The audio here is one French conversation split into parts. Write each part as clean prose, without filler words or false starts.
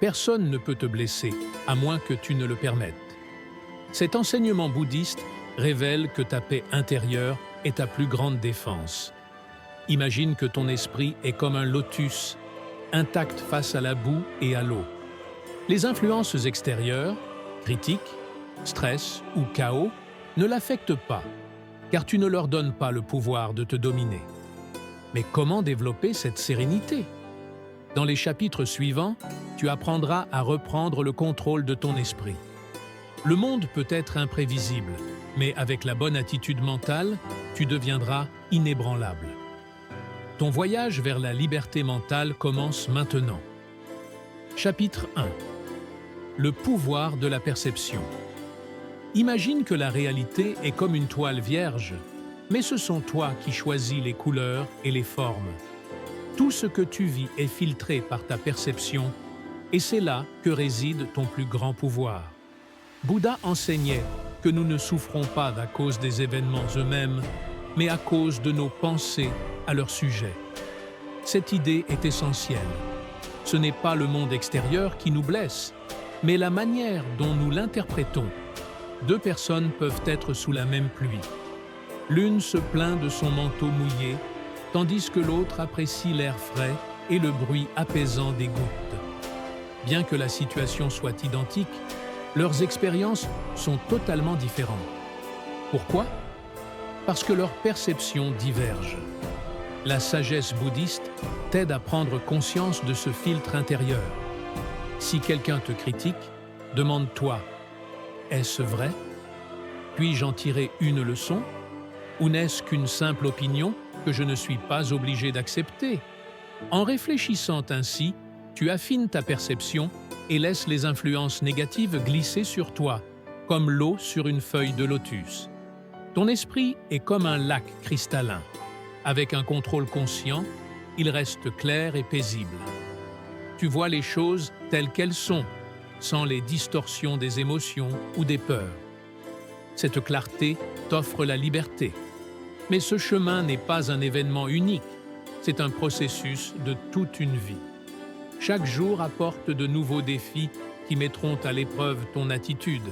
Personne ne peut te blesser, à moins que tu ne le permettes. Cet enseignement bouddhiste révèle que ta paix intérieure est ta plus grande défense. Imagine que ton esprit est comme un lotus, intact face à la boue et à l'eau. Les influences extérieures, critiques, stress ou chaos, ne l'affectent pas, car tu ne leur donnes pas le pouvoir de te dominer. Mais comment développer cette sérénité? Dans les chapitres suivants, tu apprendras à reprendre le contrôle de ton esprit. Le monde peut être imprévisible, mais avec la bonne attitude mentale, tu deviendras inébranlable. Ton voyage vers la liberté mentale commence maintenant. Chapitre 1. Le pouvoir de la perception. Imagine que la réalité est comme une toile vierge, mais ce sont toi qui choisis les couleurs et les formes. Tout ce que tu vis est filtré par ta perception, et c'est là que réside ton plus grand pouvoir. Bouddha enseignait que nous ne souffrons pas à cause des événements eux-mêmes, mais à cause de nos pensées à leur sujet. Cette idée est essentielle. Ce n'est pas le monde extérieur qui nous blesse, mais la manière dont nous l'interprétons. Deux personnes peuvent être sous la même pluie. L'une se plaint de son manteau mouillé, tandis que l'autre apprécie l'air frais et le bruit apaisant des gouttes. Bien que la situation soit identique, leurs expériences sont totalement différentes. Pourquoi? Parce que leurs perceptions divergent. La sagesse bouddhiste t'aide à prendre conscience de ce filtre intérieur. Si quelqu'un te critique, demande-toi: est-ce vrai? Puis-je en tirer une leçon? Ou n'est-ce qu'une simple opinion que je ne suis pas obligé d'accepter? En réfléchissant ainsi, tu affines ta perception et laisses les influences négatives glisser sur toi, comme l'eau sur une feuille de lotus. Ton esprit est comme un lac cristallin. Avec un contrôle conscient, il reste clair et paisible. Tu vois les choses telles qu'elles sont, sans les distorsions des émotions ou des peurs. Cette clarté t'offre la liberté. Mais ce chemin n'est pas un événement unique, c'est un processus de toute une vie. Chaque jour apporte de nouveaux défis qui mettront à l'épreuve ton attitude,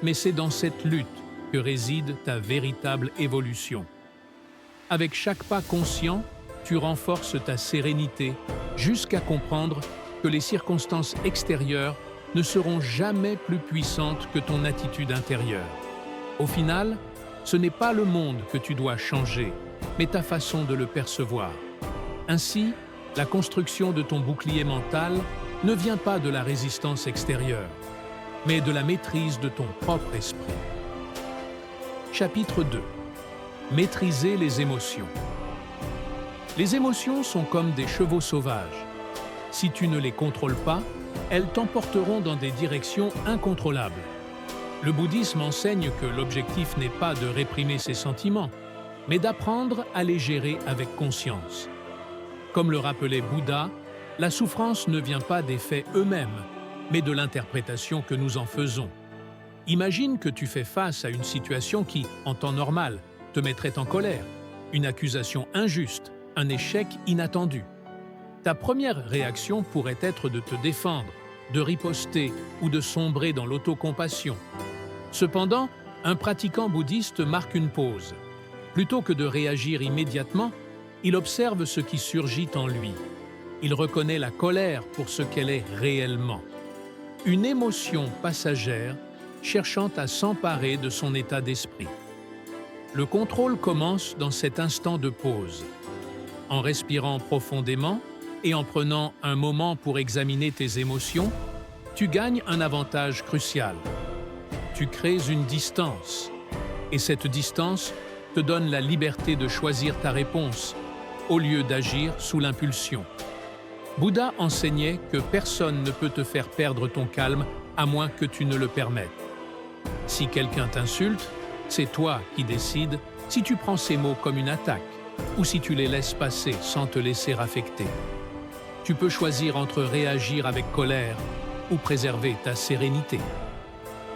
mais c'est dans cette lutte que réside ta véritable évolution. Avec chaque pas conscient, tu renforces ta sérénité jusqu'à comprendre que les circonstances extérieures ne seront jamais plus puissantes que ton attitude intérieure. Au final, ce n'est pas le monde que tu dois changer, mais ta façon de le percevoir. Ainsi, la construction de ton bouclier mental ne vient pas de la résistance extérieure, mais de la maîtrise de ton propre esprit. Chapitre 2. Maîtriser les émotions. Les émotions sont comme des chevaux sauvages. Si tu ne les contrôles pas, elles t'emporteront dans des directions incontrôlables. Le bouddhisme enseigne que l'objectif n'est pas de réprimer ses sentiments, mais d'apprendre à les gérer avec conscience. Comme le rappelait Bouddha, la souffrance ne vient pas des faits eux-mêmes, mais de l'interprétation que nous en faisons. Imagine que tu fais face à une situation qui, en temps normal, te mettrait en colère, une accusation injuste, un échec inattendu. Ta première réaction pourrait être de te défendre, de riposter ou de sombrer dans l'autocompassion. Cependant, un pratiquant bouddhiste marque une pause. Plutôt que de réagir immédiatement, il observe ce qui surgit en lui. Il reconnaît la colère pour ce qu'elle est réellement. Une émotion passagère cherchant à s'emparer de son état d'esprit. Le contrôle commence dans cet instant de pause. En respirant profondément et en prenant un moment pour examiner tes émotions, tu gagnes un avantage crucial. Tu crées une distance, et cette distance te donne la liberté de choisir ta réponse, au lieu d'agir sous l'impulsion. Bouddha enseignait que personne ne peut te faire perdre ton calme à moins que tu ne le permettes. Si quelqu'un t'insulte, c'est toi qui décides si tu prends ces mots comme une attaque ou si tu les laisses passer sans te laisser affecter. Tu peux choisir entre réagir avec colère ou préserver ta sérénité.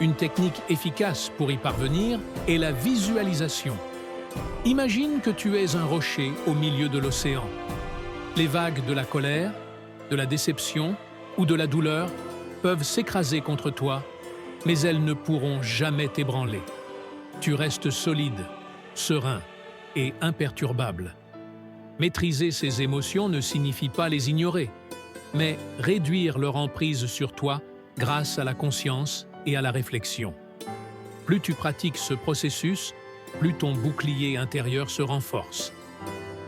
Une technique efficace pour y parvenir est la visualisation. Imagine que tu es un rocher au milieu de l'océan. Les vagues de la colère, de la déception ou de la douleur peuvent s'écraser contre toi, mais elles ne pourront jamais t'ébranler. Tu restes solide, serein et imperturbable. Maîtriser ces émotions ne signifie pas les ignorer, mais réduire leur emprise sur toi grâce à la conscience et à la réflexion. Plus tu pratiques ce processus, plus ton bouclier intérieur se renforce.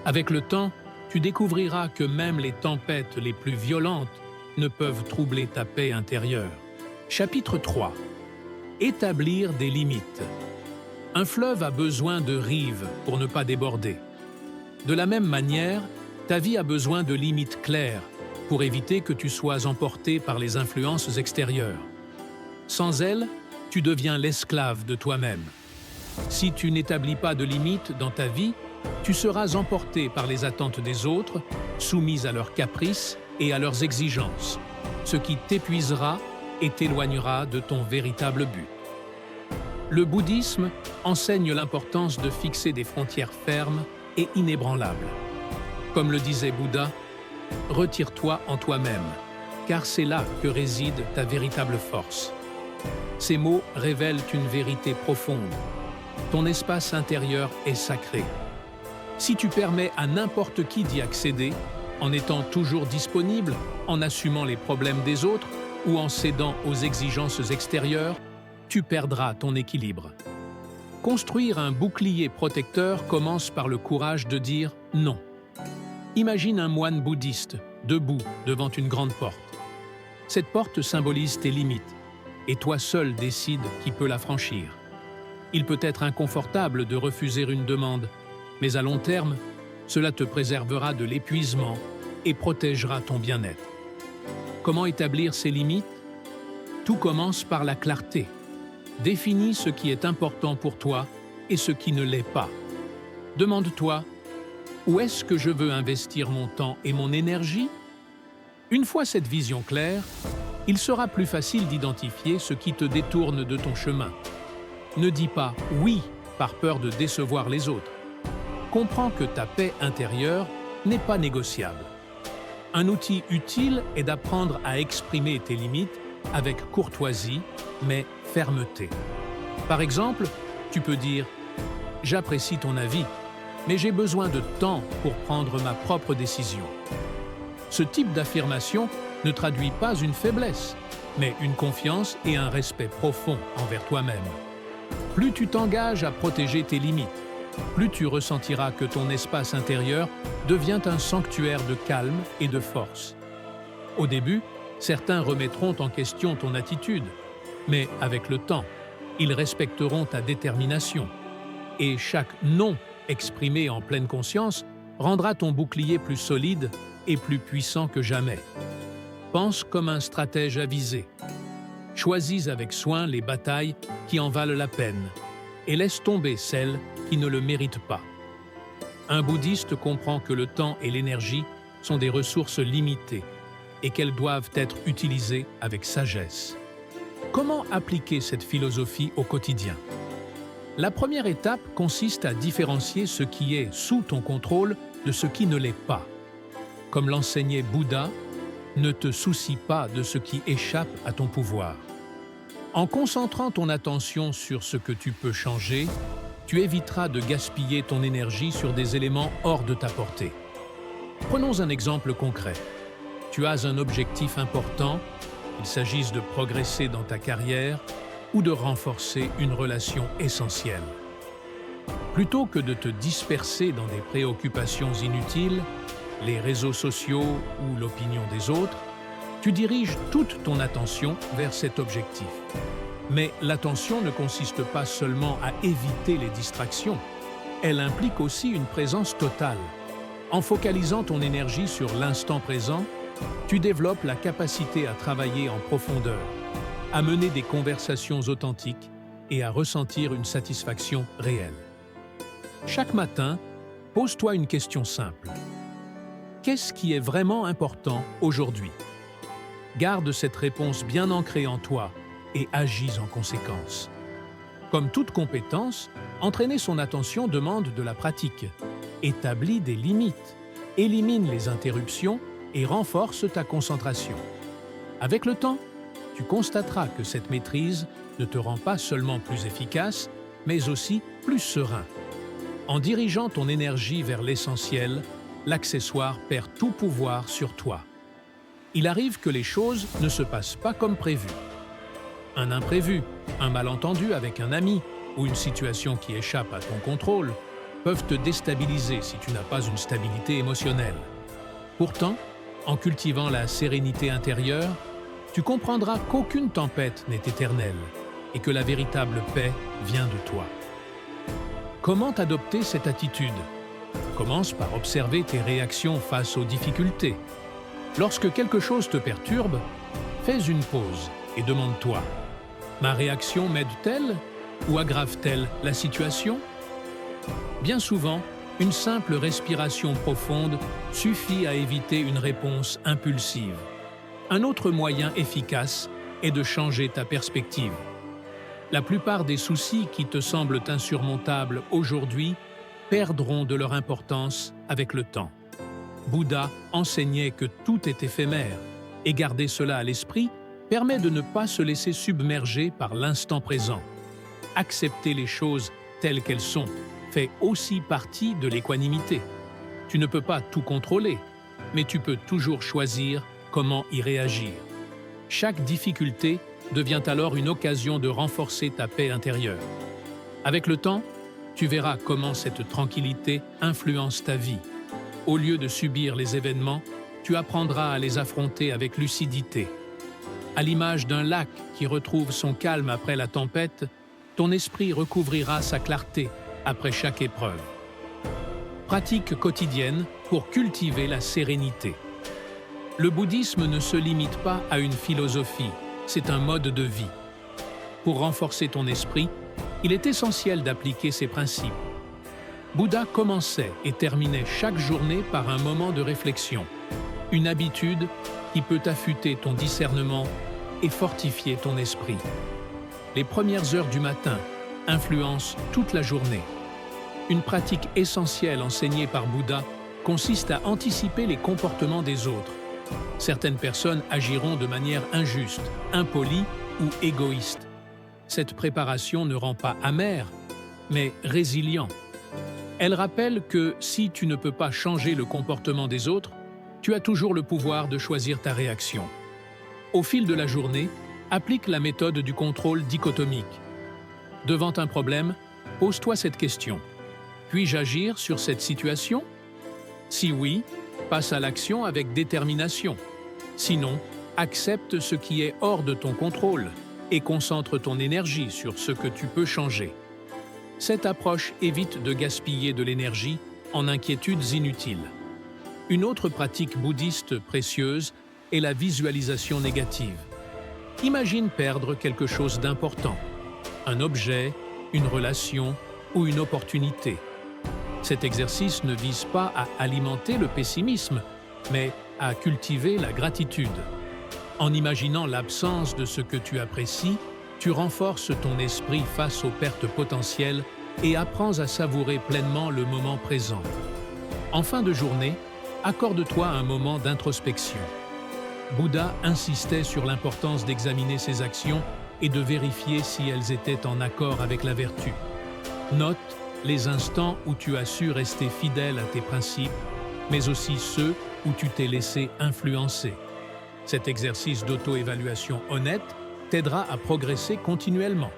Avec le temps, tu découvriras que même les tempêtes les plus violentes ne peuvent troubler ta paix intérieure. Chapitre 3. Établir des limites. Un fleuve a besoin de rives pour ne pas déborder. De la même manière, ta vie a besoin de limites claires pour éviter que tu sois emporté par les influences extérieures. Sans elles, tu deviens l'esclave de toi-même. Si tu n'établis pas de limites dans ta vie, tu seras emporté par les attentes des autres, soumis à leurs caprices et à leurs exigences, ce qui t'épuisera et t'éloignera de ton véritable but. Le bouddhisme enseigne l'importance de fixer des frontières fermes et inébranlables. Comme le disait Bouddha, « Retire-toi en toi-même, car c'est là que réside ta véritable force. » Ces mots révèlent une vérité profonde. Ton espace intérieur est sacré. Si tu permets à n'importe qui d'y accéder, en étant toujours disponible, en assumant les problèmes des autres ou en cédant aux exigences extérieures, tu perdras ton équilibre. Construire un bouclier protecteur commence par le courage de dire non. Imagine un moine bouddhiste, debout devant une grande porte. Cette porte symbolise tes limites, et toi seul décides qui peut la franchir. Il peut être inconfortable de refuser une demande, mais à long terme, cela te préservera de l'épuisement et protégera ton bien-être. Comment établir ces limites? Tout commence par la clarté. Définis ce qui est important pour toi et ce qui ne l'est pas. Demande-toi, où est-ce que je veux investir mon temps et mon énergie? Une fois cette vision claire, il sera plus facile d'identifier ce qui te détourne de ton chemin. Ne dis pas « oui » par peur de décevoir les autres. Comprends que ta paix intérieure n'est pas négociable. Un outil utile est d'apprendre à exprimer tes limites avec courtoisie, mais fermeté. Par exemple, tu peux dire « J'apprécie ton avis, mais j'ai besoin de temps pour prendre ma propre décision. » Ce type d'affirmation ne traduit pas une faiblesse, mais une confiance et un respect profond envers toi-même. Plus tu t'engages à protéger tes limites, plus tu ressentiras que ton espace intérieur devient un sanctuaire de calme et de force. Au début, certains remettront en question ton attitude, mais avec le temps, ils respecteront ta détermination. Et chaque « non » exprimé en pleine conscience rendra ton bouclier plus solide et plus puissant que jamais. Pense comme un stratège avisé. Choisis avec soin les batailles qui en valent la peine et laisse tomber celles qui ne le méritent pas. Un bouddhiste comprend que le temps et l'énergie sont des ressources limitées et qu'elles doivent être utilisées avec sagesse. Comment appliquer cette philosophie au quotidien? La première étape consiste à différencier ce qui est sous ton contrôle de ce qui ne l'est pas. Comme l'enseignait Bouddha, ne te soucie pas de ce qui échappe à ton pouvoir. En concentrant ton attention sur ce que tu peux changer, tu éviteras de gaspiller ton énergie sur des éléments hors de ta portée. Prenons un exemple concret. Tu as un objectif important, qu'il s'agisse de progresser dans ta carrière ou de renforcer une relation essentielle. Plutôt que de te disperser dans des préoccupations inutiles, les réseaux sociaux ou l'opinion des autres, tu diriges toute ton attention vers cet objectif. Mais l'attention ne consiste pas seulement à éviter les distractions, elle implique aussi une présence totale. En focalisant ton énergie sur l'instant présent, tu développes la capacité à travailler en profondeur, à mener des conversations authentiques et à ressentir une satisfaction réelle. Chaque matin, pose-toi une question simple. Qu'est-ce qui est vraiment important aujourd'hui? Garde cette réponse bien ancrée en toi et agis en conséquence. Comme toute compétence, entraîner son attention demande de la pratique. Établis des limites, élimine les interruptions et renforce ta concentration. Avec le temps, tu constateras que cette maîtrise ne te rend pas seulement plus efficace, mais aussi plus serein. En dirigeant ton énergie vers l'essentiel, l'accessoire perd tout pouvoir sur toi. Il arrive que les choses ne se passent pas comme prévu. Un imprévu, un malentendu avec un ami ou une situation qui échappe à ton contrôle peuvent te déstabiliser si tu n'as pas une stabilité émotionnelle. Pourtant, en cultivant la sérénité intérieure, tu comprendras qu'aucune tempête n'est éternelle et que la véritable paix vient de toi. Comment adopter cette attitude? Commence par observer tes réactions face aux difficultés. Lorsque quelque chose te perturbe, fais une pause et demande-toi: ma réaction m'aide-t-elle ou aggrave-t-elle la situation? Bien souvent, une simple respiration profonde suffit à éviter une réponse impulsive. Un autre moyen efficace est de changer ta perspective. La plupart des soucis qui te semblent insurmontables aujourd'hui perdront de leur importance avec le temps. Bouddha enseignait que tout est éphémère, et garder cela à l'esprit permet de ne pas se laisser submerger par l'instant présent. Accepter les choses telles qu'elles sont fait aussi partie de l'équanimité. Tu ne peux pas tout contrôler, mais tu peux toujours choisir comment y réagir. Chaque difficulté devient alors une occasion de renforcer ta paix intérieure. Avec le temps, tu verras comment cette tranquillité influence ta vie. Au lieu de subir les événements, tu apprendras à les affronter avec lucidité. À l'image d'un lac qui retrouve son calme après la tempête, ton esprit recouvrira sa clarté après chaque épreuve. Pratique quotidienne pour cultiver la sérénité. Le bouddhisme ne se limite pas à une philosophie, c'est un mode de vie. Pour renforcer ton esprit, il est essentiel d'appliquer ces principes. Bouddha commençait et terminait chaque journée par un moment de réflexion, une habitude qui peut affûter ton discernement et fortifier ton esprit. Les premières heures du matin influencent toute la journée. Une pratique essentielle enseignée par Bouddha consiste à anticiper les comportements des autres. Certaines personnes agiront de manière injuste, impolie ou égoïste. Cette préparation ne rend pas amer, mais résilient. Elle rappelle que si tu ne peux pas changer le comportement des autres, tu as toujours le pouvoir de choisir ta réaction. Au fil de la journée, applique la méthode du contrôle dichotomique. Devant un problème, pose-toi cette question: puis-je agir sur cette situation? Si oui, passe à l'action avec détermination. Sinon, accepte ce qui est hors de ton contrôle et concentre ton énergie sur ce que tu peux changer. Cette approche évite de gaspiller de l'énergie en inquiétudes inutiles. Une autre pratique bouddhiste précieuse est la visualisation négative. Imagine perdre quelque chose d'important, un objet, une relation ou une opportunité. Cet exercice ne vise pas à alimenter le pessimisme, mais à cultiver la gratitude. En imaginant l'absence de ce que tu apprécies, tu renforces ton esprit face aux pertes potentielles et apprends à savourer pleinement le moment présent. En fin de journée, accorde-toi un moment d'introspection. Bouddha insistait sur l'importance d'examiner ses actions et de vérifier si elles étaient en accord avec la vertu. Note les instants où tu as su rester fidèle à tes principes, mais aussi ceux où tu t'es laissé influencer. Cet exercice d'auto-évaluation honnête t'aidera à progresser continuellement.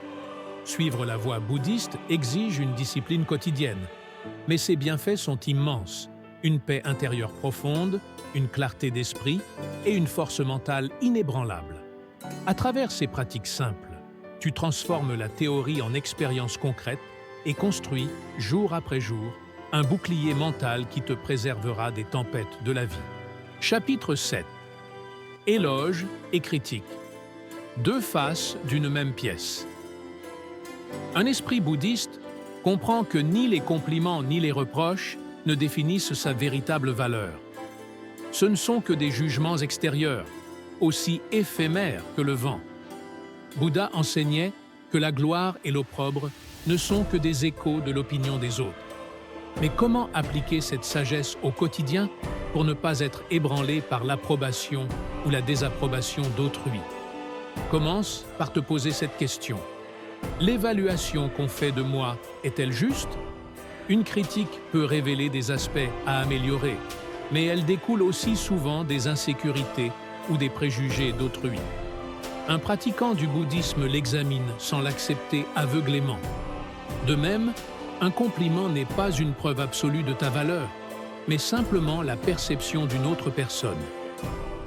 Suivre la voie bouddhiste exige une discipline quotidienne, mais ses bienfaits sont immenses. Une paix intérieure profonde, une clarté d'esprit et une force mentale inébranlable. À travers ces pratiques simples, tu transformes la théorie en expérience concrète et construis, jour après jour, un bouclier mental qui te préservera des tempêtes de la vie. Chapitre 7. Éloge et critique. Deux faces d'une même pièce. Un esprit bouddhiste comprend que ni les compliments ni les reproches ne définissent sa véritable valeur. Ce ne sont que des jugements extérieurs, aussi éphémères que le vent. Bouddha enseignait que la gloire et l'opprobre ne sont que des échos de l'opinion des autres. Mais comment appliquer cette sagesse au quotidien pour ne pas être ébranlé par l'approbation ou la désapprobation d'autrui? Commence par te poser cette question. L'évaluation qu'on fait de moi est-elle juste? Une critique peut révéler des aspects à améliorer, mais elle découle aussi souvent des insécurités ou des préjugés d'autrui. Un pratiquant du bouddhisme l'examine sans l'accepter aveuglément. De même, un compliment n'est pas une preuve absolue de ta valeur, mais simplement la perception d'une autre personne.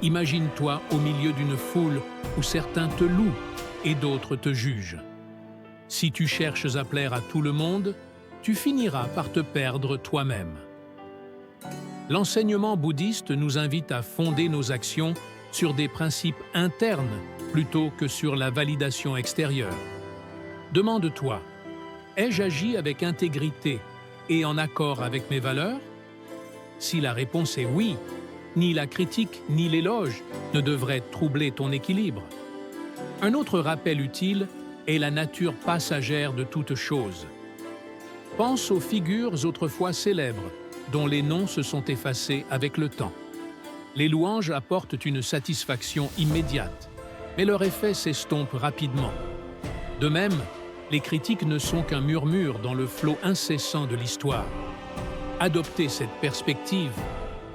Imagine-toi au milieu d'une foule où certains te louent et d'autres te jugent. Si tu cherches à plaire à tout le monde, tu finiras par te perdre toi-même. L'enseignement bouddhiste nous invite à fonder nos actions sur des principes internes plutôt que sur la validation extérieure. Demande-toi, ai-je agi avec intégrité et en accord avec mes valeurs? Si la réponse est oui, ni la critique ni l'éloge ne devraient troubler ton équilibre. Un autre rappel utile est la nature passagère de toute chose. Pense aux figures autrefois célèbres, dont les noms se sont effacés avec le temps. Les louanges apportent une satisfaction immédiate, mais leur effet s'estompe rapidement. De même, les critiques ne sont qu'un murmure dans le flot incessant de l'histoire. Adopter cette perspective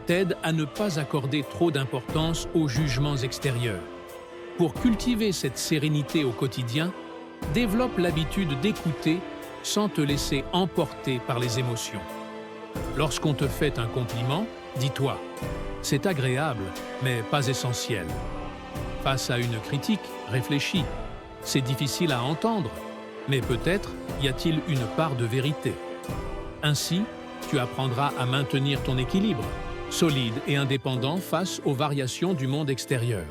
t'aide à ne pas accorder trop d'importance aux jugements extérieurs. Pour cultiver cette sérénité au quotidien, développe l'habitude d'écouter sans te laisser emporter par les émotions. Lorsqu'on te fait un compliment, dis-toi « c'est agréable, mais pas essentiel ». Face à une critique, réfléchis. C'est difficile à entendre, mais peut-être y a-t-il une part de vérité. Ainsi, tu apprendras à maintenir ton équilibre, solide et indépendant face aux variations du monde extérieur.